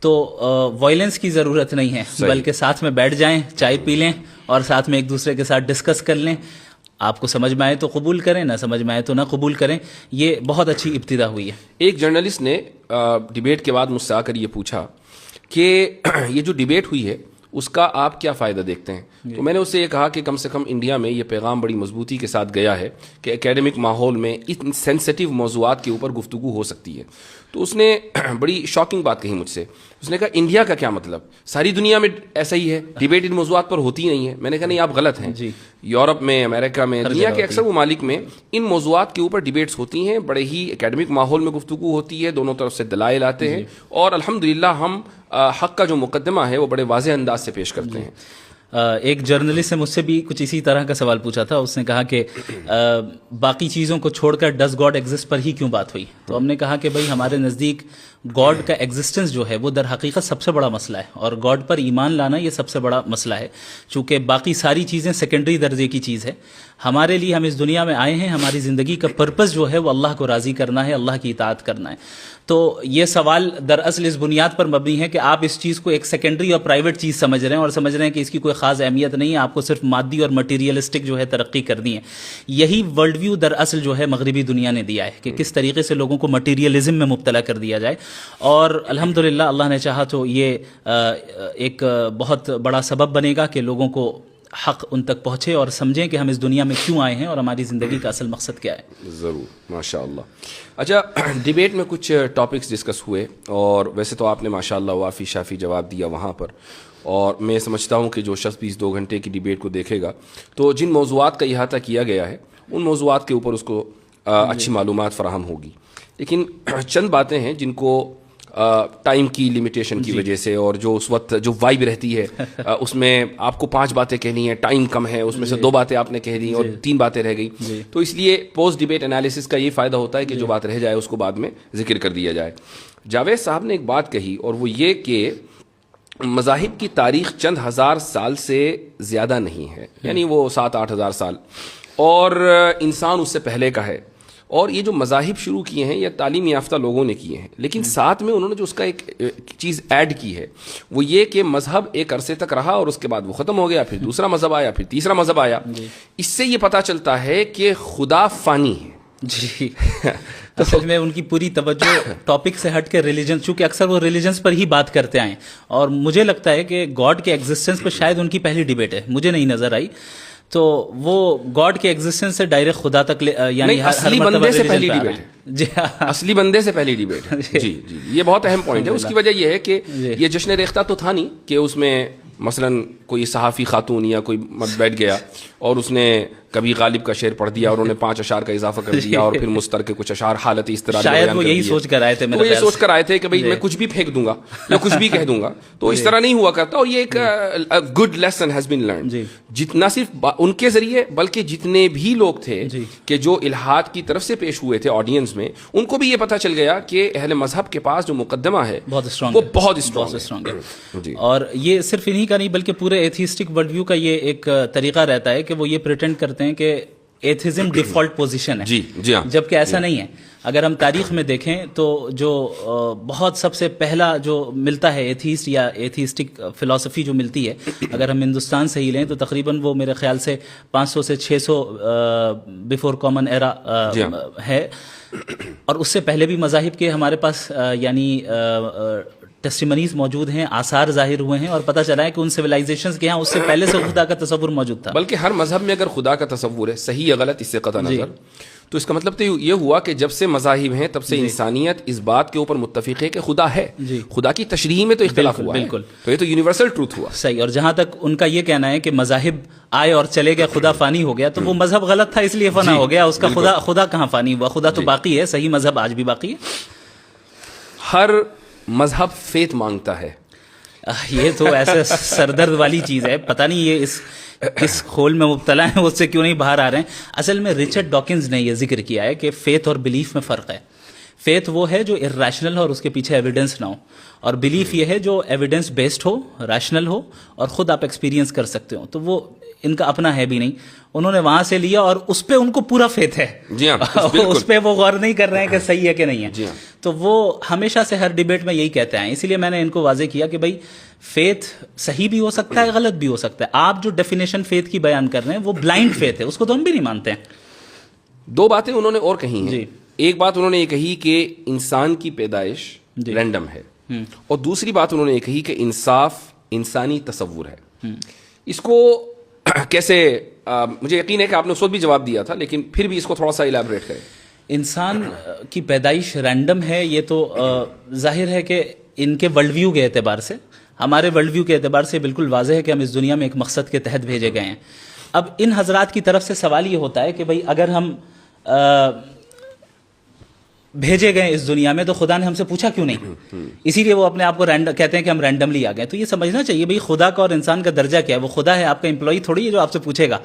تو وائلنس کی ضرورت نہیں ہے, بلکہ ساتھ میں بیٹھ جائیں, چائے پی لیں اور ساتھ میں ایک دوسرے کے ساتھ ڈسکس کر لیں. آپ کو سمجھ میں آئے تو قبول کریں, نہ سمجھ میں آئے تو نہ قبول کریں. یہ بہت اچھی ابتدا ہوئی ہے. ایک جرنلسٹ نے ڈیبیٹ کے بعد مجھ سے آ کر یہ پوچھا کہ یہ جو ڈیبیٹ ہوئی ہے اس کا آپ کیا فائدہ دیکھتے ہیں؟ تو میں نے اس سے یہ کہا کہ کم سے کم انڈیا میں یہ پیغام بڑی مضبوطی کے ساتھ گیا ہے کہ اکیڈمک ماحول میں ان سینسٹیو موضوعات کے اوپر گفتگو ہو سکتی ہے. تو اس نے بڑی شاکنگ بات کہی مجھ سے. اس نے کہا انڈیا کا کیا مطلب, ساری دنیا میں ایسا ہی ہے, ڈیبیٹ ان موضوعات پر ہوتی نہیں ہے. میں نے کہا نہیں, آپ غلط ہیں. یورپ میں, امریکہ میں, دنیا کے اکثر ممالک میں ان موضوعات کے اوپر ڈیبیٹس ہوتی ہیں, بڑے ہی اکیڈمک ماحول میں گفتگو ہوتی ہے, دونوں طرف سے دلائل آتے ہیں, اور الحمدللہ ہم حق کا جو مقدمہ ہے وہ بڑے واضح انداز سے پیش کرتے ہیں. ایک جرنلسٹ نے مجھ سے بھی کچھ اسی طرح کا سوال پوچھا تھا. اس نے کہا کہ باقی چیزوں کو چھوڑ کر ڈز گاڈ ایگزسٹ پر ہی کیوں بات ہوئی؟ تو ہم نے کہا کہ بھائی ہمارے نزدیک گاڈ کا ایگزسٹنس جو ہے وہ در حقیقت سب سے بڑا مسئلہ ہے, اور گاڈ پر ایمان لانا یہ سب سے بڑا مسئلہ ہے, چونکہ باقی ساری چیزیں سیکنڈری درجے کی چیز ہے. ہمارے لیے ہم اس دنیا میں آئے ہیں, ہماری زندگی کا پرپس جو ہے وہ اللہ کو راضی کرنا ہے, اللہ کی اطاعت کرنا ہے. تو یہ سوال دراصل اس بنیاد پر مبنی ہے کہ آپ اس چیز کو ایک سیکنڈری اور پرائیویٹ چیز سمجھ رہے ہیں, اور سمجھ رہے ہیں کہ اس کی کوئی خاص اہمیت نہیں ہے, آپ کو صرف مادی اور مٹیریلسٹک جو ہے ترقی کرنی ہے. یہی ورلڈ ویو دراصل جو ہے مغربی دنیا نے دیا ہے کہ کس طریقے سے لوگوں کو مٹیریلزم میں مبتلا کر دیا جائے, اور الحمدللہ اللہ نے چاہا تو یہ ایک بہت بڑا سبب بنے گا کہ لوگوں کو حق ان تک پہنچے اور سمجھیں کہ ہم اس دنیا میں کیوں آئے ہیں اور ہماری زندگی کا اصل مقصد کیا ہے. ضرور, ماشاء اللہ. اچھا, ڈیبیٹ میں کچھ ٹاپکس ڈسکس ہوئے, اور ویسے تو آپ نے ماشاء اللہ وافی شافی جواب دیا وہاں پر, اور میں سمجھتا ہوں کہ جو شخص بھی اس 2 گھنٹے کی ڈیبیٹ کو دیکھے گا تو جن موضوعات کا احاطہ کیا گیا ہے ان موضوعات کے اوپر اس کو اچھی معلومات فراہم ہوگی. لیکن چند باتیں ہیں جن کو ٹائم کی لمیٹیشن کی وجہ سے, اور جو اس وقت جو وائب رہتی ہے اس میں آپ کو 5 باتیں کہنی ہیں, ٹائم کم ہے, اس میں سے 2 باتیں آپ نے کہہ دی اور 3 باتیں رہ گئی, تو اس لیے پوسٹ ڈیبیٹ انالیسس کا یہ فائدہ ہوتا ہے کہ جو بات رہ جائے اس کو بعد میں ذکر کر دیا جائے. جاوید صاحب نے ایک بات کہی, اور وہ یہ کہ مذاہب کی تاریخ چند ہزار سال سے زیادہ نہیں ہے, یعنی وہ 7-8 ہزار سال, اور انسان اس سے پہلے کا ہے, اور یہ جو مذاہب شروع کیے ہیں یہ تعلیم یافتہ لوگوں نے کیے ہیں, لیکن ساتھ میں انہوں نے جو اس کا ایک چیز ایڈ کی ہے وہ یہ کہ مذہب ایک عرصے تک رہا اور اس کے بعد وہ ختم ہو گیا, پھر دوسرا مذہب آیا, پھر تیسرا مذہب آیا. اس سے یہ پتہ چلتا ہے کہ خدا فانی ہے. جی اصل میں ان کی پوری توجہ ٹاپک سے ہٹ کے ریلیجن, چونکہ اکثر وہ ریلیجنس پر ہی بات کرتے آئے, اور مجھے لگتا ہے کہ گاڈ کے ایگزسٹنس پہ شاید ان کی پہلی ڈیبیٹ ہے, مجھے نہیں نظر آئی. تو وہ گاڈ کے ایگزسٹنس سے ڈائریکٹ خدا تک یعنی اصلی بندے سے پہلی ڈیبیٹ ہے. جی, اصلی بندے سے پہلی ڈیبیٹ ہے. جی جی, یہ بہت اہم پوائنٹ ہے. اس کی وجہ یہ ہے کہ یہ جشن ریختہ تو تھا نہیں کہ اس میں مثلا کوئی صحافی خاتون یا کوئی مرد بیٹھ گیا اور اس نے کبھی غالب کا شعر پڑھ دیا اور انہوں نے 5 اشعار کا اضافہ کر دیا, اور پھر مستر کے کچھ اشعار حالت اس طرح شاید وہ یہی سوچ کر آئے تھے, وہ یہ سوچ کر آئے تھے کہ بھئی میں کچھ بھی پھینک دوں گا یا کچھ بھی کہہ دوں گا, تو اس طرح نہیں ہوا کرتا. اور یہ ایک good lesson has been learned, جتنا صرف ان کے ذریعے بلکہ جتنے بھی لوگ تھے کہ جو الہاد کی طرف سے پیش ہوئے تھے آڈینس میں, ان کو بھی یہ پتہ چل گیا کہ اہل مذہب کے پاس جو مقدمہ ہے وہ بہت اسٹرانگ ہے. اور یہ صرف انہی کا نہیں بلکہ پورے ایتھیسٹک ورلڈ ویو کا یہ ایک طریقہ رہتا ہے کہ وہ یہ پریٹینڈ کرتے ہیں کہ ایتھیزم ڈیفالٹ پوزیشن ہے. جی ہاں, جبکہ ایسا نہیں ہے. اگر ہم تاریخ میں دیکھیں تو جو بہت سب سے پہلا جو ملتا ہے ایتھیسٹ یا ایتھیسٹک فلسفی جو ملتی ہے, اگر ہم ہندوستان سے ہی لیں تو تقریباً وہ میرے خیال سے 500 سے 600 بیفور کامن ایرا ہے, اور اس سے پہلے بھی مذاہب کے ہمارے پاس یعنی ٹیسٹیمنیز موجود ہیں, آثار ظاہر ہوئے ہیں, اور پتہ چلا ہے کہ ان سویلائزیشنز کے یہاں اس سے پہلے سے خدا کا تصور موجود تھا. بلکہ ہر مذہب میں اگر خدا کا تصور ہے, صحیح یا غلط اس سے قطع نظر, تو اس کا مطلب تو یہ ہوا کہ جب سے مذاہب ہیں تب سے انسانیت اس بات کے اوپر متفق ہے کہ خدا ہے. خدا کی تشریح میں تو اختلاف ہوا ہے, تو یہ تو یونیورسل ٹروتھ ہوا. صحیح. اور جہاں تک ان کا یہ کہنا ہے کہ مذاہب آئے اور چلے گئے, خدا فانی ہو گیا, تو وہ مذہب غلط تھا اس لیے فنا ہو گیا. اس کا خدا کہاں فانی ہوا, خدا تو باقی ہے, صحیح مذہب آج بھی باقی ہے. ہر مذہب فیت مانگتا ہے. یہ تو ایسے سردرد والی چیز ہے, پتہ نہیں یہ اس کھول میں مبتلا ہیں, اس سے کیوں نہیں باہر آ رہے ہیں. اصل میں ریچرڈ ڈاکنز نے یہ ذکر کیا ہے کہ فیتھ اور بلیف میں فرق ہے. فیتھ وہ ہے جو ارریشنل ہو اور اس کے پیچھے ایویڈنس نہ ہو, اور بلیف یہ ہے جو ایویڈنس بیسڈ ہو, ریشنل ہو, اور خود آپ ایکسپیرینس کر سکتے ہو. تو وہ ان کا اپنا ہے بھی نہیں, انہوں نے وہاں سے لیا اور اس پہ ان کو پورا فیتھ ہے. جی ہاں, اس پہ وہ غور نہیں کر رہے ہیں کہ صحیح ہے کہ نہیں ہے. جی ہاں. تو وہ ہمیشہ سے ہر ڈیبیٹ میں یہی کہتے ہیں, اسی لیے میں نے ان کو واضح کیا کہ بھائی فیتھ صحیح بھی ہو سکتا ہے, غلط بھی ہو سکتا ہے. آپ جو ڈیفینیشن فیتھ کی بیان کر رہے ہیں وہ بلائنڈ فیتھ ہے, اس کو تو ہم بھی نہیں مانتے ہیں. دو باتیں انہوں نے اور کہی ہیں. جی. ایک بات انہوں نے یہ کہی کہ انسان کی پیدائش رینڈم ہے, اور دوسری بات انہوں نے یہ کہی کہ انصاف انسانی تصور ہے. اس کو کیسے, مجھے یقین ہے کہ آپ نے اس وقت بھی جواب دیا تھا, لیکن پھر بھی اس کو تھوڑا سا الیبوریٹ کریں. انسان کی پیدائش رینڈم ہے, یہ تو ظاہر ہے کہ ان کے ورلڈ ویو کے اعتبار سے, ہمارے ورلڈ ویو کے اعتبار سے بالکل واضح ہے کہ ہم اس دنیا میں ایک مقصد کے تحت بھیجے گئے ہیں. اب ان حضرات کی طرف سے سوال یہ ہوتا ہے کہ بھائی اگر ہم بھیجے گئے اس دنیا میں تو خدا نے ہم سے پوچھا کیوں نہیں, اسی لیے وہ اپنے آپ کو کہتے ہیں کہ ہم رینڈملی آ گئے. تو یہ سمجھنا چاہیے بھائی خدا کا اور انسان کا درجہ کیا ہے. وہ خدا ہے, آپ کا امپلائی تھوڑی ہے جو آپ سے پوچھے گا.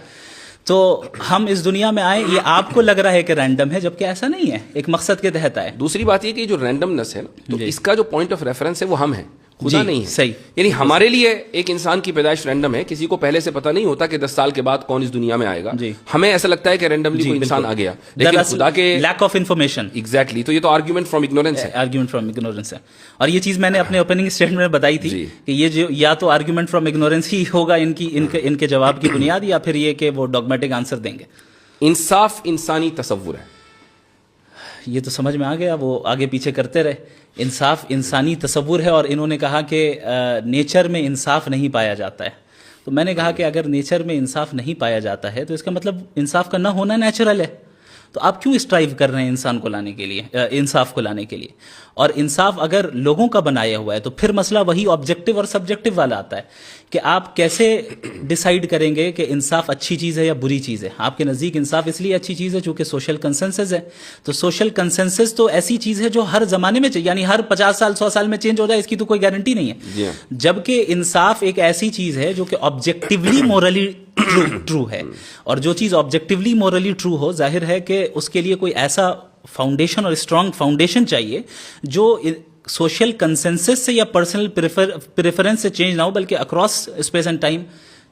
تو ہم اس دنیا میں آئے, یہ آپ کو لگ رہا ہے کہ رینڈم ہے, جبکہ ایسا نہیں ہے, ایک مقصد کے تحت آئے. دوسری بات یہ کہ جو رینڈمنس ہے نا, تو اس کا جو پوائنٹ آف ریفرنس ہے وہ ہم ہیں, خدا نہیں ہے. صحیح. یعنی ہمارے لیے ایک انسان کی پیدائش رینڈم ہے, کسی کو پہلے سے پتہ نہیں ہوتا کہ 10 سال کے بعد کون اس دنیا میں آئے گا. ہمیں ایسا لگتا ہے کہ رینڈملی کوئی انسان آ گیا, لیکن خدا کے لیک آف انفارمیشن. ایگزیکٹلی. تو یہ تو آرگیومنٹ فرام اگنورینس ہے. آرگیومنٹ فرام اگنورینس ہے. اور یہ چیز میں نے اپنے اوپننگ اسٹیٹمنٹ میں بتائی تھی کہ یہ جو یا تو آرگیومنٹ فرام اگنورینس ہی ہوگا ان کے جواب کی بنیاد, یا پھر یہ کہ وہ ڈاگمیٹک آنسر دیں گے. انصاف انسانی تصور ہے, یہ تو سمجھ میں آ گیا, وہ آگے پیچھے کرتے رہے. انصاف انسانی تصور ہے, اور انہوں نے کہا کہ نیچر میں انصاف نہیں پایا جاتا ہے. تو میں نے کہا کہ اگر نیچر میں انصاف نہیں پایا جاتا ہے تو اس کا مطلب انصاف کا نہ ہونا نیچرل ہے. تو آپ کیوں اسٹرائیو کر رہے ہیں انسان کو لانے کے لیے, انصاف کو لانے کے لیے؟ اور انصاف اگر لوگوں کا بنایا ہوا ہے تو پھر مسئلہ وہی آبجیکٹو اور سبجیکٹو والا آتا ہے کہ آپ کیسے ڈیسائیڈ کریں گے کہ انصاف اچھی چیز ہے یا بری چیز ہے. آپ کے نزدیک انصاف اس لیے اچھی چیز ہے چونکہ سوشل کنسنسس ہے. تو سوشل کنسنسس تو ایسی چیز ہے جو ہر زمانے میں یعنی ہر 50 سال 100 سال میں چینج ہو جائے, اس کی تو کوئی گارنٹی نہیں ہے. جبکہ انصاف ایک ایسی چیز ہے جو کہ آبجیکٹیولی مورلی ٹرو ہے, اور جو چیز آبجیکٹیولی مورلی ٹرو ہو, ظاہر ہے کہ اس کے لیے کوئی ایسا فاؤنڈیشن اور اسٹرانگ فاؤنڈیشن چاہیے جو سوشل کنسنسس سے یا پرسنل پریفرنس سے چینج نہ ہو, بلکہ اکراس اسپیس اینڈ ٹائم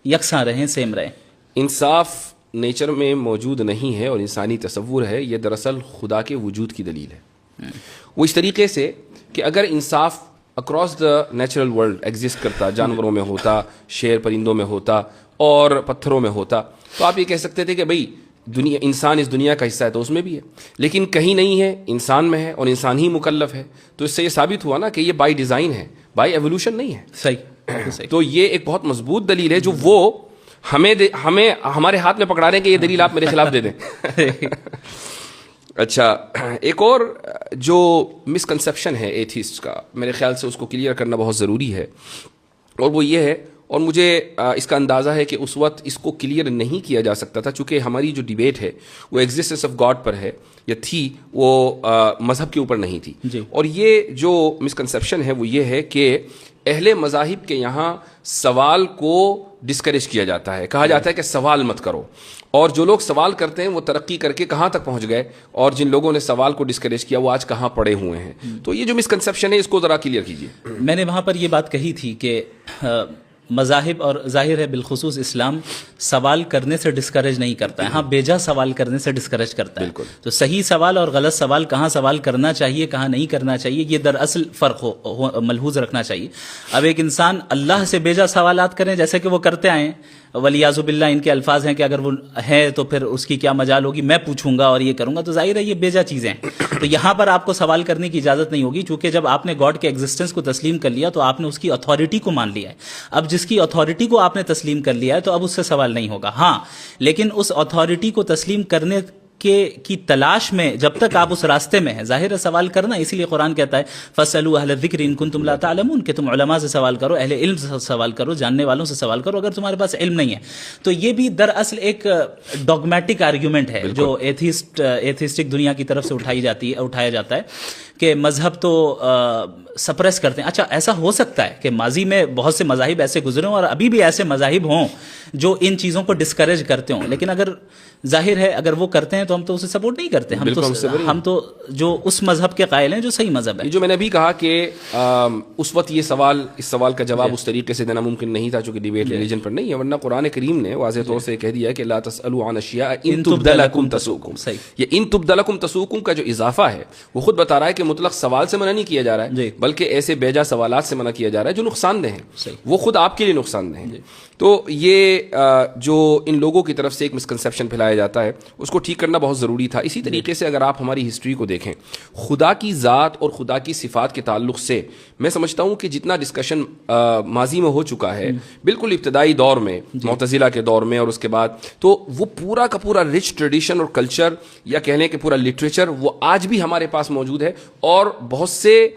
یکساں رہیں, سیم رہیں. انصاف نیچر میں موجود نہیں ہے اور انسانی تصور ہے, یہ دراصل خدا کے وجود کی دلیل ہے. وہ اس طریقے سے کہ اگر انصاف across the natural world exist کرتا, جانوروں میں ہوتا, شیر پرندوں میں ہوتا اور پتھروں میں ہوتا, تو آپ یہ کہہ سکتے تھے کہ بھئی دنیا, انسان اس دنیا کا حصہ ہے تو اس میں بھی ہے, لیکن کہیں نہیں ہے, انسان میں ہے اور انسان ہی مکلف ہے. تو اس سے یہ ثابت ہوا نا کہ یہ بائی ڈیزائن ہے, بائی ایوولوشن نہیں ہے. صحیح. تو یہ ایک بہت مضبوط دلیل ہے جو وہ ہمیں ہمارے ہاتھ میں پکڑا رہے ہیں کہ یہ دلیل آپ میرے خلاف دے دیں. اچھا, ایک اور جو مسکنسیپشن ہے ایتھیسٹ کا, میرے خیال سے اس کو کلیئر کرنا بہت ضروری ہے, اور وہ یہ ہے, اور مجھے اس کا اندازہ ہے کہ اس وقت اس کو کلیئر نہیں کیا جا سکتا تھا چونکہ ہماری جو ڈیبیٹ ہے وہ ایگزسٹنس آف گاڈ پر ہے یا تھی, وہ مذہب کے اوپر نہیں تھی. اور یہ جو مسکنسیپشن ہے وہ یہ ہے کہ اہل مذاہب کے یہاں سوال کو ڈسکریج کیا جاتا ہے, کہا جاتا ہے کہ سوال مت کرو, اور جو لوگ سوال کرتے ہیں وہ ترقی کر کے کہاں تک پہنچ گئے, اور جن لوگوں نے سوال کو ڈسکریج کیا وہ آج کہاں پڑے ہوئے ہیں. تو یہ جو مسکنسیپشن ہے اس کو ذرا کلیئر کیجیے. میں نے وہاں پر یہ بات کہی تھی کہ مذاہب اور ظاہر ہے بالخصوص اسلام سوال کرنے سے ڈسکریج نہیں کرتا ہے, ہاں بیجا سوال کرنے سے ڈسکریج کرتا ہے. تو صحیح سوال اور غلط سوال, کہاں سوال کرنا چاہیے کہاں نہیں کرنا چاہیے, یہ دراصل فرق ملحوظ رکھنا چاہیے. اب ایک انسان اللہ سے بیجا سوالات کریں جیسے کہ وہ کرتے آئے ہیں, ولیعذ باللہ ان کے الفاظ ہیں کہ اگر وہ ہے تو پھر اس کی کیا مجال ہوگی, میں پوچھوں گا اور یہ کروں گا, تو ظاہر ہے یہ بیجا چیزیں ہیں. تو یہاں پر آپ کو سوال کرنے کی اجازت نہیں ہوگی, چونکہ جب آپ نے گاڈ کے ایگزسٹنس کو تسلیم کر لیا تو آپ نے اس کی اتھارٹی کو مان لیا ہے. اب جس کی اتھارٹی کو آپ نے تسلیم کر لیا ہے تو اب اس سے سوال نہیں ہوگا. ہاں, لیکن اس اتھارٹی کو تسلیم کرنے کی تلاش میں جب تک آپ اس راستے میں ہیں, ظاہر ہے سوال کرنا, اسی لیے قرآن کہتا ہے فَاسْأَلُوا أَهْلَ الذِّكْرِ إِن كُنتُمْ لَا تَعْلَمُونَ, کہ تم علماء سے سوال کرو, اہل علم سے سوال کرو, جاننے والوں سے سوال کرو اگر تمہارے پاس علم نہیں ہے. تو یہ بھی دراصل ایک ڈوگمیٹک آرگیومنٹ ہے جو ایتھیسٹک دنیا کی طرف سے اٹھایا جاتا ہے کہ مذہب تو سپریس کرتے ہیں. اچھا ایسا ہو سکتا ہے کہ ماضی میں بہت سے مذاہب ایسے گزرے ہوں اور ابھی بھی ایسے مذاہب ہوں جو ان چیزوں کو ڈسکریج کرتے ہوں, لیکن اگر ظاہر ہے اگر وہ کرتے ہیں تو ہم تو اسے سپورٹ نہیں کرتے. ہم تو جو اس مذہب کے قائل ہیں جو صحیح مذہب ہے. جو میں نے ابھی کہا کہ اس وقت اس سوال کا جواب اس طریقے سے دینا ممکن نہیں تھا چونکہ ڈیبیٹ ریلیجن پر نہیں ہے, ورنہ قرآن کریم نے واضح طور سے کہہ دیا ہے کہ لا تسألوا عن اشیاء ان تبد لکم تسؤکم. یہ ان تبد لکم تسؤکم کا جو اضافہ ہے وہ خود بتا رہا ہے کہ مطلق سوال سے منع نہیں کیا جا رہا ہے بلکہ ایسے بیجا سوالات سے منع کیا جا رہا ہے جو نقصان دہ ہیں, وہ خود آپ کے لیے نقصان دہ ہیں. تو یہ جو ان لوگوں کی طرف سے ایک مسکنسیپشن پھیلایا جاتا ہے اس کو ٹھیک کرنا بہت ضروری تھا. اسی طریقے سے اگر آپ ہماری ہسٹری کو دیکھیں, خدا کی ذات اور خدا کی صفات کے تعلق سے میں سمجھتا ہوں کہ جتنا ڈسکشن ماضی میں ہو چکا ہے بالکل ابتدائی دور میں معتزلہ کے دور میں اور اس کے بعد, تو وہ پورا کا پورا رچ ٹریڈیشن اور کلچر یا کہہ لیں کہ پورا لٹریچر وہ آج بھی ہمارے پاس موجود ہے. اور بہت سے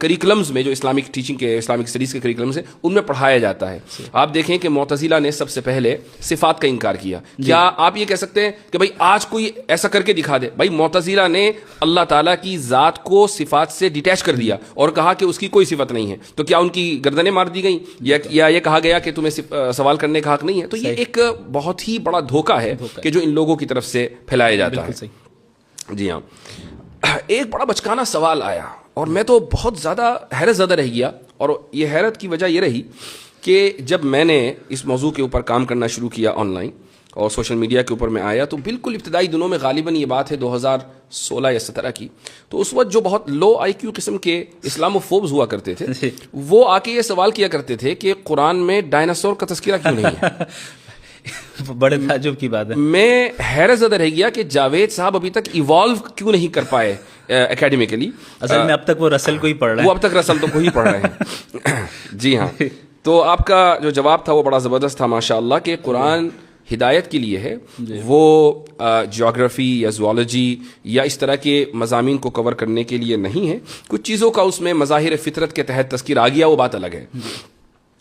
کریکلمز میں جو اسلامک ٹیچنگ کے اسلامک اسٹڈیز کے کریکلمز ہیں ان میں پڑھایا جاتا ہے. آپ دیکھیں کہ معتزلہ نے سب سے پہلے صفات کا انکار کیا. کیا آپ یہ کہہ سکتے ہیں کہ بھائی آج کوئی ایسا کر کے دکھا دے؟ بھائی معتزلہ نے اللہ تعالیٰ کی ذات کو صفات سے ڈیٹیچ کر دیا اور کہا کہ اس کی کوئی صفت نہیں ہے, تو کیا ان کی گردنیں مار دی گئیں یا یہ کہا گیا کہ تمہیں سوال کرنے کا حق نہیں ہے؟ تو یہ ایک بہت ہی بڑا دھوکہ ہے کہ جو ان لوگوں کی طرف سے پھیلایا جاتا ہے. جی ہاں, ایک بڑا بچکانا سوال آیا اور میں تو بہت زیادہ حیرت زدہ رہ گیا, اور یہ حیرت کی وجہ یہ رہی کہ جب میں نے اس موضوع کے اوپر کام کرنا شروع کیا آن لائن اور سوشل میڈیا کے اوپر میں آیا, تو بالکل ابتدائی دنوں میں غالباً یہ بات ہے 2016 یا 17 کی, تو اس وقت جو بہت لو آئی کیو قسم کے اسلاموفوبز ہوا کرتے تھے وہ آ کے یہ سوال کیا کرتے تھے کہ قرآن میں ڈائناسور کا تذکرہ کیوں نہیں ہے. بڑے تعجب کی بات ہے. میں حیرت زدہ رہ گیا کہ جاوید صاحب ابھی تک ایوالو کیوں نہیں کر پائے اکیڈمیکلی. اصل میں اب تک وہ رسل کو ہی پڑھ رہے ہیں. وہ اب تک رسل تو کو ہی پڑھ رہے ہیں. جی ہاں, تو آپ کا جو جواب تھا وہ بڑا زبردست تھا ماشاء اللہ, کہ قرآن ہدایت کے لیے ہے, وہ جیوگرافی یا زوالوجی یا اس طرح کے مضامین کو کور کرنے کے لیے نہیں ہے. کچھ چیزوں کا اس میں مظاہر فطرت کے تحت تذکر آ گیا, وہ بات الگ ہے.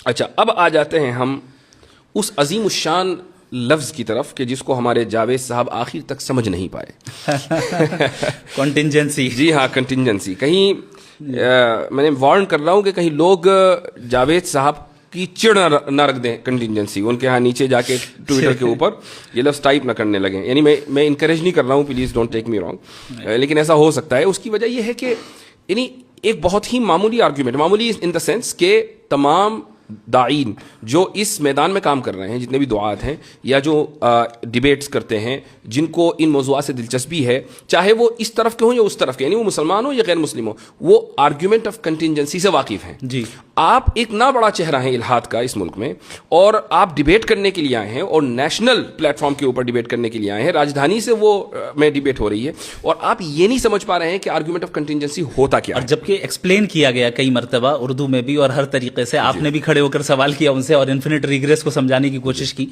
اچھا, اب آ جاتے ہیں ہم اس عظیم الشان لفظ کی طرف کہ جس کو ہمارے جاوید صاحب آخر تک سمجھ نہیں پائے. کنٹینجنسی. جی ہاں, کنٹینجنسی. کہیں میں نے وارن کر رہا ہوں کہ کہیں لوگ جاوید صاحب کی چڑ نہ رکھ دیں کنٹینجنسی, ان کے ہاں نیچے جا کے ٹویٹر کے اوپر یہ لفظ ٹائپ نہ کرنے لگیں. یعنی میں انکریج نہیں کر رہا ہوں, please don't take me wrong, لیکن ایسا ہو سکتا ہے. اس کی وجہ یہ ہے کہ یعنی ایک بہت ہی معمولی آرگیومنٹ, معمولی ان دا سینس کہ تمام داعین جو اس میدان میں کام کر رہے ہیں, جتنے بھی دعات ہیں یا جو ڈیبیٹس کرتے ہیں, جن کو ان موضوعات سے دلچسپی ہے, چاہے وہ اس طرف کے ہوں یا اس طرف کے, یعنی وہ مسلمان ہوں یا غیر مسلم ہوں, وہ آرگیومنٹ آف کنٹینجنسی سے واقف ہیں. جی, آپ ایک نہ بڑا چہرہ ہیں الہاد کا اس ملک میں, اور آپ ڈیبیٹ کرنے کے لیے آئے ہیں اور نیشنل پلیٹ فارم کے اوپر ڈیبیٹ کرنے کے لیے آئے ہیں, راجدھانی سے وہ میں ڈیبیٹ ہو رہی ہے, اور آپ یہ نہیں سمجھ پا رہے ہیں کہ آرگیومنٹ آف کنٹینجنسی ہوتا کیا ہے. اور جبکہ ایکسپلین کیا گیا کئی مرتبہ اردو میں بھی اور ہر طریقے سے, آپ نے بھی کھڑے ہو کر سوال کیا سے اور انفینٹ ریگریس کو سمجھانے کی کوشش کی,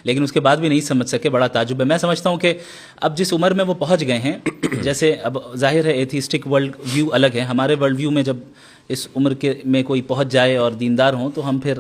لیکن اس کے بعد بھی نہیں سمجھ سکے. بڑا تعجب ہے. میں سمجھتا ہوں کہ اب جس عمر میں وہ پہنچ گئے ہیں, جیسے اب ظاہر ہے ایتھیسٹک ورلڈ ویو الگ ہے, ہمارے ورلڈ ویو میں جب اس عمر کے میں کوئی پہنچ جائے اور دیندار ہوں تو ہم پھر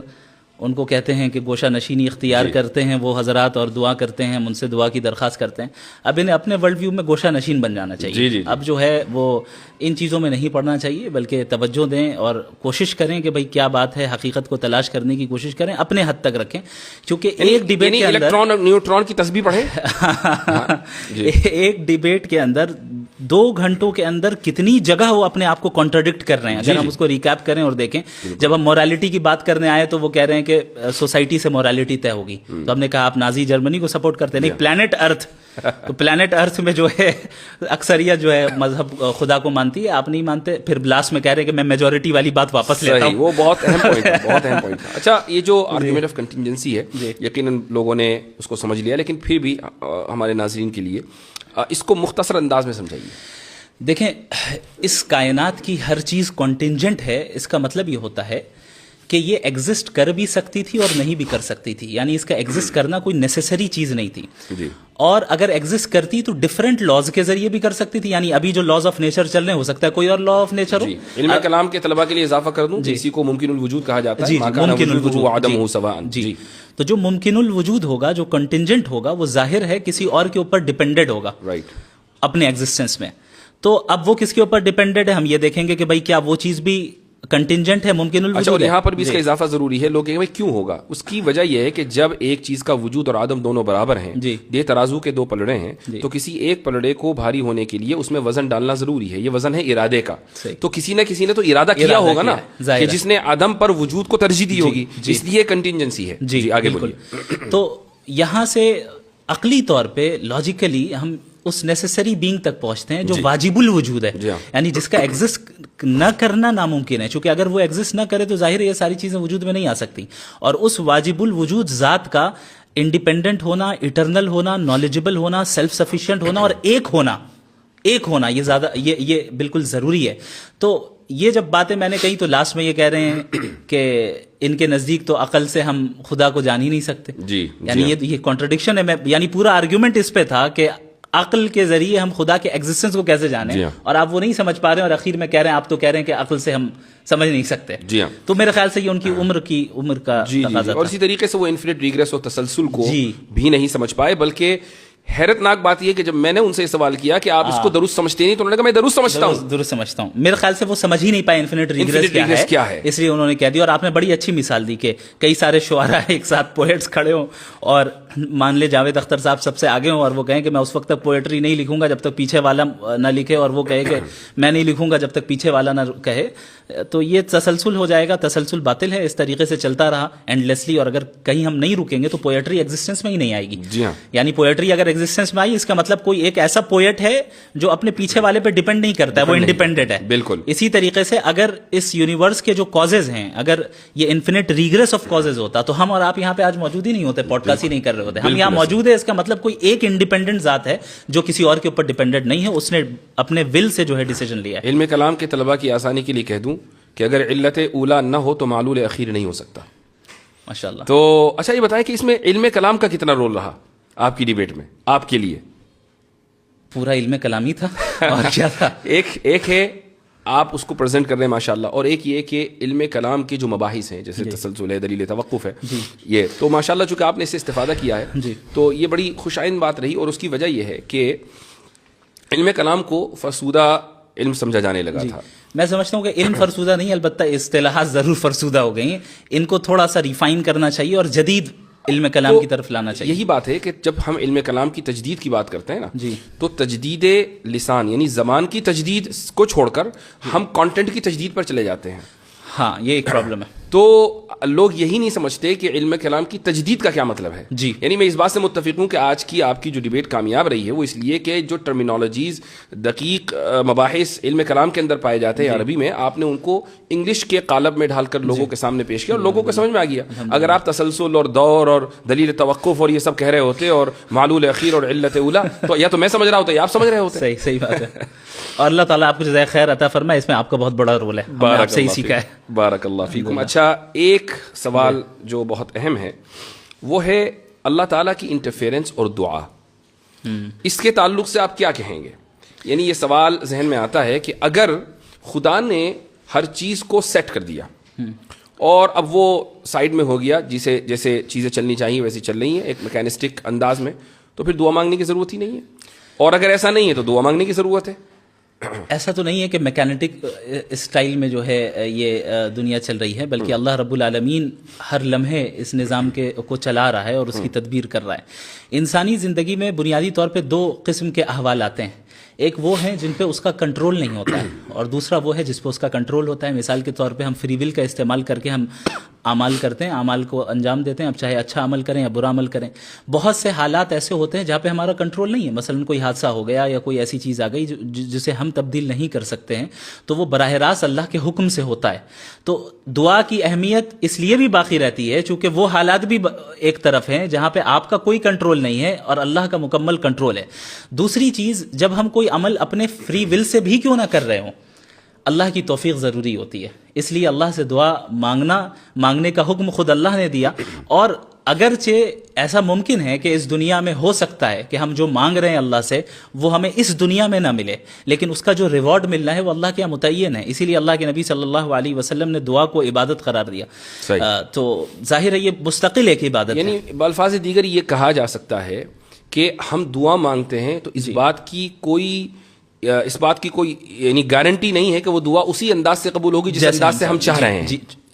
ان کو کہتے ہیں کہ گوشہ نشینی اختیار کرتے ہیں وہ حضرات اور دعا کرتے ہیں, ہم ان سے دعا کی درخواست کرتے ہیں. اب انہیں اپنے ورلڈ ویو میں گوشہ نشین بن جانا چاہیے. اب جو ہے وہ ان چیزوں میں نہیں پڑنا چاہیے, بلکہ توجہ دیں اور کوشش کریں کہ بھئی کیا بات ہے, حقیقت کو تلاش کرنے کی کوشش کریں, اپنے حد تک رکھیں. کیونکہ ایک ڈیبیٹ کے اندر الیکٹران اور نیوٹران کی تسبیح پڑھیں. ایک ڈیبیٹ کے اندر 2 گھنٹوں کے اندر کتنی جگہ وہ اپنے آپ کو کانٹرڈکٹ کر رہے ہیں. اگر ہم اس کو ریکیپ کریں اور دیکھیں, جب ہم مورالیٹی کی بات کرنے آئے تو وہ کہہ رہے ہیں کہ سوسائٹی سے مورالیٹی طے ہوگی, تو ہم نے کہا آپ نازی جرمنی کو سپورٹ کرتے ہیں. پلانٹ ارتھ, تو پلانٹ ارتھ میں جو ہے اکثریت جو ہے مذہب خدا کو مانتی ہے, آپ نہیں مانتے. پھر لاسٹ میں کہہ رہے ہیں کہ میں میجورٹی والی بات واپس لیتا ہوں. وہ بہت اہم پوائنٹ ہے, بہت اہم پوائنٹ ہے. اچھا, یہ جو آرگیومنٹ آف کنٹینجنسی ہے یقیناً لوگوں نے اس کو سمجھ لیا, لیکن پھر بھی ہمارے ناظرین کے لیے اس کو مختصر انداز میں سمجھائیے. دیکھیں, اس کائنات کی ہر چیز کنٹینجنٹ ہے. اس کا مطلب یہ ہوتا ہے کہ یہ ایگزسٹ کر بھی سکتی تھی اور نہیں بھی کر سکتی تھی, یعنی اس کا ایگزسٹ کرنا کوئی نیسیسری چیز نہیں تھی. اور اگر ایگزسٹ کرتی تو ڈفرینٹ لاز کے ذریعے بھی کر سکتی تھی. یعنی ابھی جو لاز آف نیچر چل رہے ہیں, ہو سکتا ہے کوئی اور لا آف نیچر ہو. علم کلام کے طلباء کے لیے اضافہ کر دوں, اسی کو ممکن الوجود کہا جاتا ہے. ممکن الوجود عدم ہو سواء. جی, تو جو ممکن الوجود ہوگا, جو کنٹینجنٹ ہوگا, وہ ظاہر ہے کسی اور کے اوپر ڈیپینڈڈ ہوگا اپنے ایگزسٹنس میں. تو اب وہ کس کے اوپر ڈیپینڈنٹ ہے, ہم یہ دیکھیں گے کہ بھائی کیا وہ چیز بھی کنٹینجنٹ ہے, ممکن الوجود اچھا, اور ہے. یہاں پر بھی اس کا اضافہ ضروری ہے. لوگ کہیں گے کیوں ہوگا؟ اس کی وجہ یہ ہے کہ جب ایک چیز کا وجود اور عدم دونوں برابر ہیں, دے ترازو کے دو پلڑے ہیں, تو کسی ایک پلڑے کو بھاری ہونے کے لیے اس میں وزن ڈالنا ضروری ہے. یہ وزن ہے ارادے کا. تو کسی نہ کسی نے تو ارادہ کیا ہوگا نا, کہ جس نے عدم پر وجود کو ترجیح دی ہوگی, اس لیے کنٹینجنسی ہے. جی آگے بولیے. تو یہاں سے عقلی طور پہ لاجیکلی ہم اس نیسیسری بینگ تک پہنچتے ہیں جو واجب الوجود ہے, یعنی جس کا ایگزسٹ نہ کرنا ناممکن ہے. چونکہ اگر وہ ایگزسٹ نہ کرے تو ظاہر ہے یہ ساری چیزیں وجود میں نہیں آ سکتی. اور اس واجب الوجود ذات کا انڈیپینڈنٹ ہونا, ایٹرنل ہونا, نالجبل ہونا, سیلف سفیشینٹ ہونا اور ایک ہونا یہ زیادہ یہ بالکل ضروری ہے. تو یہ جب باتیں میں نے کہی تو لاسٹ میں یہ کہہ رہے ہیں کہ ان کے نزدیک تو عقل سے ہم خدا کو جان ہی نہیں سکتے. یعنی یہ کانٹرڈکشن ہے. یعنی پورا آرگیومنٹ اس پہ تھا کہ عقل کے ذریعے ہم خدا کے ایگزسٹنس کو کیسے جانیں, اور آپ وہ نہیں سمجھ پا رہے ہیں, اور اخیر میں کہہ رہے ہیں آپ تو کہہ رہے ہیں کہ عقل سے ہم سمجھ نہیں سکتے. تو میرے خیال سے یہ ان کی عمر کا تقاضا تھا. اور اسی طریقے سے وہ انفینٹ ریگریس اور تسلسل کو بھی نہیں سمجھ پائے. بلکہ حیرت ناک بات یہ کہ جب میں نے ان سے سوال کیا کہ آپ اس کو درست سمجھتے نہیں, تو انہوں نے کہا میں درست سمجھتا ہوں. میرے خیال سے وہ سمجھ ہی نہیں پائے انفینٹ ریگریس کیا ہے, اس لیے انہوں نے کہہ دیا. اور آپ نے بڑی اچھی مثال دی کہ کئی سارے شعراء ایک ساتھ پوئٹس کھڑے ہوں, اور مان لے جاوید اختر صاحب سب سے آگے ہوں, اور وہ کہیں کہ میں اس وقت تک پوئٹری نہیں لکھوں گا جب تک پیچھے والا نہ لکھے, اور وہ کہے کہ میں نہیں لکھوں گا جب تک پیچھے والا نہ کہے. تو یہ تسلسل ہو جائے گا. تسلسل باطل ہے. اس طریقے سے چلتا رہا اینڈلیسلی, اور اگر کہیں ہم نہیں رکیں گے تو پوئٹری ایگزسٹنس میں ہی نہیں آئے گی. یعنی پوئٹری اگر ایگزسٹنس میں آئی, اس کا مطلب کوئی ایک ایسا پوئٹ ہے جو اپنے پیچھے والے پہ ڈیپینڈ نہیں کرتا ہے, وہ انڈیپینڈنٹ ہے. بالکل اسی طریقے سے اگر اس یونیورس کے جو کازز ہیں, اگر یہ انفینٹ ریگریس آف کازز ہوتا تو ہم اور آپ یہاں پہ آج موجود ہی نہیں ہوتے, پوڈ کاسٹ ہی نہیں کر رہے ہوتے. ہم یہاں موجود ہے, اس کا مطلب کوئی ایک انڈیپینڈنٹ ذات ہے جو کسی اور کے اوپر ڈیپینڈنٹ نہیں ہے, اس نے اپنے ول سے جو ہے ڈیسیجن لیا ہے. علم کلام کے طلباء کی آسانی کے لیے کہہ دوں کہ اگر علت اولا نہ ہو تو معلول اخیر نہیں ہو سکتا. ماشاءاللہ. تو اچھا یہ بتائیں کہ اس میں علم کلام کا کتنا رول رہا آپ کی ڈیبیٹ میں, آپ کے لیے؟ پورا علم کلامی تھا اور کیا تھا. ایک ہے آپ اس کو پریزنٹ کر رہے ہیں ماشاءاللہ, اور ایک یہ کہ علم کلام کی جو مباحث ہیں جیسے تسلسل ہے, دلیل توقف ہے, یہ تو ماشاءاللہ چونکہ آپ نے اس سے استفادہ کیا ہے تو یہ بڑی خوش آئند بات رہی. اور اس کی وجہ یہ ہے کہ علم کلام کو فرسودہ علم سمجھا جانے لگا تھا. میں سمجھتا ہوں کہ علم فرسودہ نہیں, البتہ اصطلاحات ضرور فرسودہ ہو گئی ہیں. ان کو تھوڑا سا ریفائن کرنا چاہیے اور جدید علم کلام کی طرف لانا چاہیے. یہی بات ہے کہ جب ہم علم کلام کی تجدید کی بات کرتے ہیں نا, تو تجدید لسان یعنی زبان کی تجدید کو چھوڑ کر ہم کانٹینٹ کی تجدید پر چلے جاتے ہیں. ہاں یہ ایک پرابلم ہے. تو لوگ یہی نہیں سمجھتے کہ علم کلام کی تجدید کا کیا مطلب ہے. یعنی میں اس بات سے متفق ہوں کہ آج کی آپ کی جو ڈیبیٹ کامیاب رہی ہے وہ اس لیے کہ جو ٹرمینالوجیز دقیق مباحث علم کلام کے اندر پائے جاتے ہیں عربی میں, آپ نے ان کو انگلش کے قالب میں ڈھال کر لوگوں کے سامنے پیش کیا اور لوگوں کو سمجھ میں آ گیا. اگر آپ تسلسل اور دور اور دلیل توقف اور یہ سب کہہ رہے ہوتے اور معلول اخیر اور علت اولا, تو یا تو میں سمجھ رہا ہوتا یا آپ سمجھ رہے ہوتے. صحیح بات ہے. اور اللہ تعالیٰ آپ کو جزائے خیر عطا فرمائے, اس میں آپ کا بہت بڑا رول ہے, آپ سے ہی سیکھا ہے. بارک اللہ فیکم. اچھا ایک سوال جو بہت اہم ہے وہ ہے اللہ تعالیٰ کی انٹرفیرنس اور دعا. اس کے تعلق سے آپ کیا کہیں گے؟ یعنی یہ سوال ذہن میں آتا ہے کہ اگر خدا نے ہر چیز کو سیٹ کر دیا اور اب وہ سائیڈ میں ہو گیا, جیسے چیزیں چلنی چاہیے ویسی چل رہی ہیں ایک میکینسٹک انداز میں, تو پھر دعا مانگنے کی ضرورت ہی نہیں ہے. اور اگر ایسا نہیں ہے تو دعا مانگنے کی ضرورت ہے. ایسا تو نہیں ہے کہ میکینٹک اسٹائل میں جو ہے یہ دنیا چل رہی ہے, بلکہ اللہ رب العالمین ہر لمحے اس نظام کو چلا رہا ہے اور اس کی تدبیر کر رہا ہے. انسانی زندگی میں بنیادی طور پہ دو قسم کے احوال آتے ہیں. ایک وہ ہیں جن پہ اس کا کنٹرول نہیں ہوتا ہے, اور دوسرا وہ ہے جس پہ اس کا کنٹرول ہوتا ہے. مثال کے طور پہ ہم فری ول کا استعمال کر کے ہم اعمال کرتے ہیں, اعمال کو انجام دیتے ہیں, اب چاہے اچھا عمل کریں یا برا عمل کریں. بہت سے حالات ایسے ہوتے ہیں جہاں پہ ہمارا کنٹرول نہیں ہے. مثلا کوئی حادثہ ہو گیا یا کوئی ایسی چیز آ گئی جسے ہم تبدیل نہیں کر سکتے ہیں, تو وہ براہ راست اللہ کے حکم سے ہوتا ہے. تو دعا کی اہمیت اس لیے بھی باقی رہتی ہے چونکہ وہ حالات بھی ایک طرف ہیں جہاں پہ آپ کا کوئی کنٹرول نہیں ہے اور اللہ کا مکمل کنٹرول ہے. دوسری چیز, جب ہم کوئی عمل اپنے فری ول سے بھی کیوں نہ کر رہے ہوں, اللہ کی توفیق ضروری ہوتی ہے. اس لیے اللہ سے دعا مانگنے کا حکم خود اللہ نے دیا. اور اگرچہ ایسا ممکن ہے کہ اس دنیا میں ہو سکتا ہے کہ ہم جو مانگ رہے ہیں اللہ سے وہ ہمیں اس دنیا میں نہ ملے, لیکن اس کا جو ریوارڈ ملنا ہے وہ اللہ کے یہاں متعین ہے. اسی لیے اللہ کے نبی صلی اللہ علیہ وسلم نے دعا کو عبادت قرار دیا. تو ظاہر ہے یہ مستقل ایک عبادت ہے. یعنی بالفاظ دیگر یہ کہا جا سکتا ہے کہ ہم دعا مانگتے ہیں تو اس بات کی کوئی اس بات کی کوئی یعنی گارنٹی نہیں ہے کہ وہ دعا اسی انداز سے قبول ہوگی جس انداز سے ہم چاہ رہے ہیں.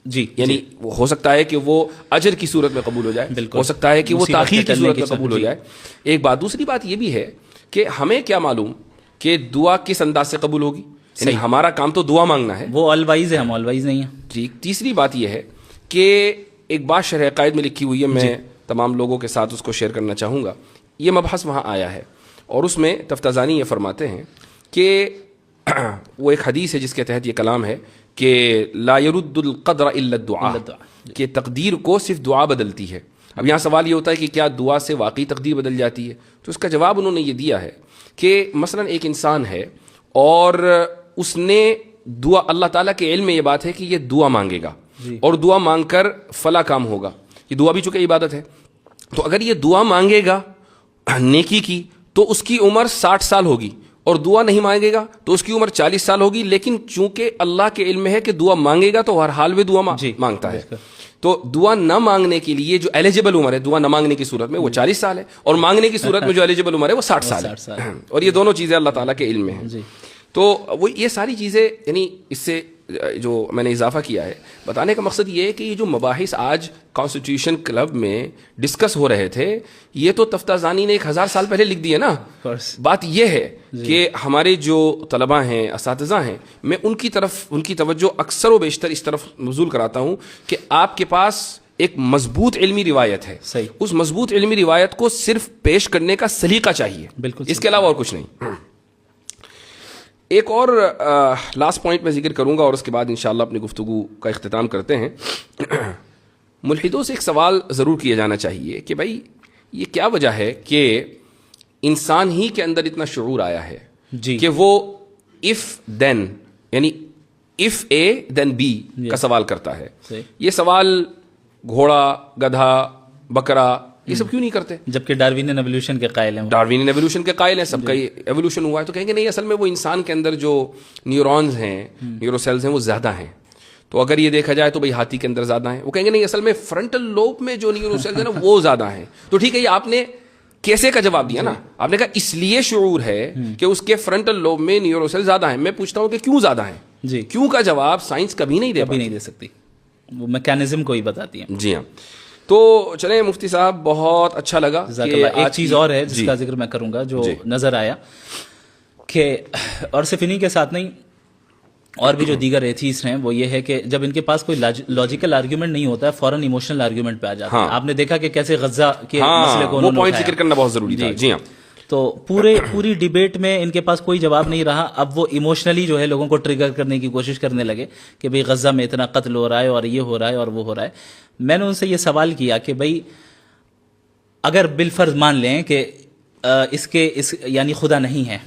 جی یعنی ہو سکتا ہے کہ وہ اجر کی صورت میں قبول ہو جائے, ہو سکتا ہے کہ وہ تاخیر کی صورت میں قبول ہو جائے. ایک بات. دوسری بات یہ بھی ہے کہ ہمیں کیا معلوم کہ دعا کس انداز سے قبول ہوگی. یعنی ہمارا کام تو دعا مانگنا ہے, وہ آل وائز ہے, ہم آل وائز نہیں ہیں. جی. تیسری بات یہ ہے کہ ایک بات شرح عقائد میں لکھی ہوئی ہے, میں تمام لوگوں کے ساتھ اس کو شیئر کرنا چاہوں گا. یہ مبحث وہاں آیا ہے اور اس میں تفتازانی یہ فرماتے ہیں کہ وہ ایک حدیث ہے جس کے تحت یہ کلام ہے کہ لا يرد القدر الا الدعاء, کہ تقدیر کو صرف دعا بدلتی ہے. اب یہاں سوال یہ ہوتا ہے کہ کیا دعا سے واقعی تقدیر بدل جاتی ہے؟ تو اس کا جواب انہوں نے یہ دیا ہے کہ مثلا ایک انسان ہے اور اس نے دعا, اللہ تعالیٰ کے علم میں یہ بات ہے کہ یہ دعا مانگے گا اور دعا مانگ کر فلاں کام ہوگا. یہ دعا بھی چونکہ عبادت ہے, تو اگر یہ دعا مانگے گا نیکی کی تو اس کی عمر 60 سال ہوگی, اور دعا نہیں مانگے گا تو اس کی عمر 40 سال ہوگی. لیکن چونکہ اللہ کے علم میں ہے کہ دعا مانگے گا تو ہر حال میں دعا مانگتا ہے, تو دعا نہ مانگنے کے لیے جو ایلیجیبل عمر ہے دعا نہ مانگنے کی صورت میں وہ 40 سال ہے, اور مانگنے کی صورت میں جو ایلیجیبل عمر ہے وہ 60 سال ہے. اور یہ دونوں چیزیں اللہ تعالیٰ کے علم میں ہیں. تو وہ یہ ساری چیزیں, یعنی اس سے جو میں نے اضافہ کیا ہے بتانے کا مقصد یہ ہے کہ یہ جو مباحث آج کانسٹیٹیوشن کلب میں ڈسکس ہو رہے تھے, یہ تو تفتازانی نے 1000 سال پہلے لکھ دیے نا. بات یہ ہے کہ ہمارے جو طلباء ہیں, اساتذہ ہیں, میں ان کی توجہ اکثر و بیشتر اس طرف مبذول کراتا ہوں کہ آپ کے پاس ایک مضبوط علمی روایت ہے, اس مضبوط علمی روایت کو صرف پیش کرنے کا سلیقہ چاہیے, بالکل اس کے علاوہ اور کچھ نہیں. ایک اور لاسٹ پوائنٹ میں ذکر کروں گا اور اس کے بعد انشاءاللہ اپنی گفتگو کا اختتام کرتے ہیں. ملحدوں سے ایک سوال ضرور کیا جانا چاہیے کہ بھائی یہ کیا وجہ ہے کہ انسان ہی کے اندر اتنا شعور آیا ہے کہ وہ if then یعنی if A then B کا سوال کرتا ہے. یہ سوال گھوڑا, گدھا, بکرا یہ سب کیوں نہیں کرتے؟ جبکہ ڈاروینین ایوولوشن کے قائل ہیں, ڈاروینین ایوولوشن کے قائل ہیں, سب کا ایوولوشن ہوا ہے. تو کہیں گے نہیں, اصل میں وہ انسان کے اندر جو نیورونز ہیں, نیورو سیلز ہیں, وہ زیادہ ہیں. تو اگر یہ دیکھا جائے تو بھئی ہاتھی کے اندر زیادہ ہیں. وہ کہیں گے نہیں, اصل میں فرنٹل لوب میں جو نیورو سیلز ہیں نا وہ زیادہ ہیں. تو ٹھیک ہے, یہ آپ نے کیسے کا جواب دیا نا, آپ نے کہا اس لیے شعور ہے کہ اس کے فرنٹل لوب میں نیورو سیل زیادہ ہیں. میں پوچھتا ہوں کہ کیوں زیادہ ہیں؟ کیوں کا جواب سائنس کبھی نہیں دے سکتی, وہ میکینزم کو ہی بتاتی ہے. جی ہاں. تو چلیں مفتی صاحب, بہت اچھا لگا. ایک چیز اور ہے جس کا ذکر میں کروں گا جو نظر آیا کہ, اور صرف انہی کے ساتھ نہیں, اور بھی جو دیگر ایتھیسٹ ہیں, وہ یہ ہے کہ جب ان کے پاس کوئی لاجیکل آرگیومنٹ نہیں ہوتا ہے فوراً ایموشنل آرگیومنٹ پہ آ جاتا ہے. آپ نے دیکھا کہ کیسے غزہ کے مسئلے کو وہ پوائنٹ ذکر کرنا بہت ضروری تھا. جی ہاں. تو پوری ڈیبیٹ میں ان کے پاس کوئی جواب نہیں رہا. اب وہ ایموشنلی جو ہے لوگوں کو ٹریگر کرنے کی کوشش کرنے لگے کہ بھئی غزہ میں اتنا قتل ہو رہا ہے اور یہ ہو رہا ہے اور وہ ہو رہا ہے. میں نے ان سے یہ سوال کیا کہ بھئی اگر بالفرض مان لیں کہ اس یعنی خدا نہیں ہے,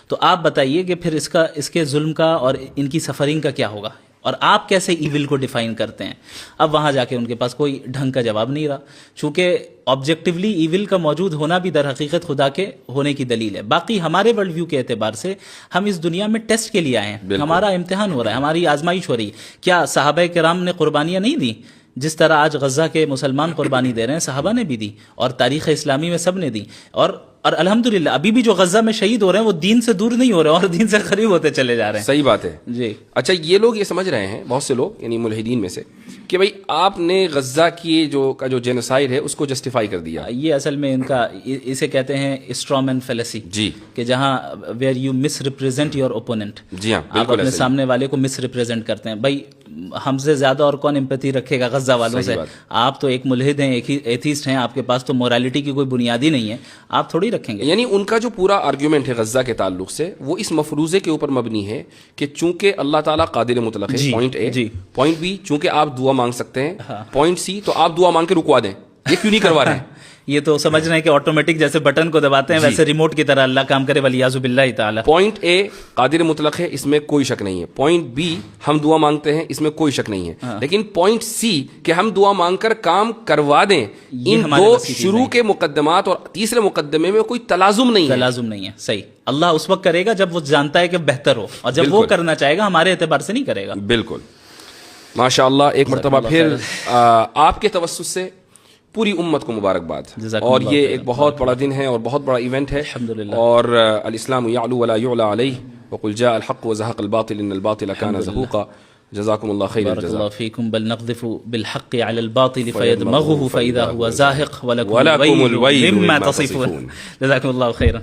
تو آپ بتائیے کہ پھر اس کے ظلم کا اور ان کی سفرنگ کا کیا ہوگا, اور آپ کیسے ایول کو ڈیفائن کرتے ہیں؟ اب وہاں جا کے ان کے پاس کوئی ڈھنگ کا جواب نہیں رہا, چونکہ آبجیکٹیولی ایول کا موجود ہونا بھی در حقیقت خدا کے ہونے کی دلیل ہے. باقی ہمارے ورلڈ ویو کے اعتبار سے ہم اس دنیا میں ٹیسٹ کے لیے آئے ہیں, ہمارا امتحان ہو رہا ہے, ہماری آزمائش ہو رہی ہے. کیا صحابہ کرام نے قربانیاں نہیں دی؟ جس طرح آج غزہ کے مسلمان قربانی دے رہے ہیں, صحابہ نے بھی دی, اور تاریخ اسلامی میں سب نے دی. اور الحمدللہ ابھی بھی جو غزہ میں شہید ہو رہے ہیں وہ دین سے دور نہیں ہو رہے اور دین سے قریب ہوتے چلے جا رہے ہیں. صحیح بات ہے. جی. اچھا, یہ لوگ یہ سمجھ رہے ہیں, بہت سے لوگ یعنی ملحدین میں سے, کہ بھئی آپ نے غزہ کی جو جینوسائیڈ ہے اس کو جسٹیفائی کر دیا. یہ اصل میں ان کا, اسے کہتے ہیں اسٹرامین فیلیسی. جی. کہ جہاں where you misrepresent your opponent. جی ہاں, آپ اپنے سامنے والے کو مس ریپرزینٹ کرتے ہیں. بھائی ہم سے زیادہ اور کون امپیتھی رکھے گا غزہ والوں سے؟ آپ تو ایک ملحد ہیں, ایک ایتھیسٹ ہیں, آپ کے پاس تو مورالیٹی کی کوئی بنیاد ہی نہیں ہے, آپ تھوڑی رکھیں گے. یعنی ان کا جو پورا آرگیومنٹ ہے غزہ کے تعلق سے وہ اس مفروضے کے اوپر مبنی ہے کہ چونکہ اللہ تعالیٰ قادر مطلق ہے, پوائنٹ اے. پوائنٹ بی, چونکہ آپ دعا مانگ سکتے ہیں. پوائنٹ سی, تو آپ دعا مانگ کے رکوا دیں. یہ کیوں نہیں کروا رہے ہیں؟ یہ تو سمجھ رہے ہیں کہ آٹومیٹک جیسے بٹن کو دباتے ہیں ویسے ریموٹ کی طرح اللہ کام کرے, ولیعوذ باللہ تعالی. پوائنٹ اے قادر مطلق ہے, اس میں کوئی شک نہیں ہے. پوائنٹ بی ہم دعا مانگتے ہیں, اس میں کوئی شک نہیں ہے. لیکن پوائنٹ سی کہ ہم دعا مانگ کر کام کروا دیں, ان دو شروع کے مقدمات اور تیسرے مقدمے میں کوئی تلازم نہیں ہے. صحیح. اللہ اس وقت کرے گا جب وہ جانتا ہے کہ بہتر ہو, اور جب وہ کرنا چاہے گا ہمارے اعتبار سے نہیں کرے گا. بالکل. ماشاء اللہ. ایک مرتبہ پھر آپ کے توسط سے پوری امت کو مبارکباد. جزاکم اور اللہ یہ خیرا. ایک بہت بڑا دن ہے اور بہت بڑا ایونٹ ہے. الحمدللہ. اور الاسلام یعلو ولا یعلى علیہ وقل جاء الحق وزهق الباطل ان الباطل كان زهوقا. جزاكم الله خير بارك الجزاء. الله فيكم. بل نقذف بالحق على الباطل فيدمغه فإذا هو زاهق ولكم الويل الويل مما مما تصفون. تصفون. جزاكم الله خيرا.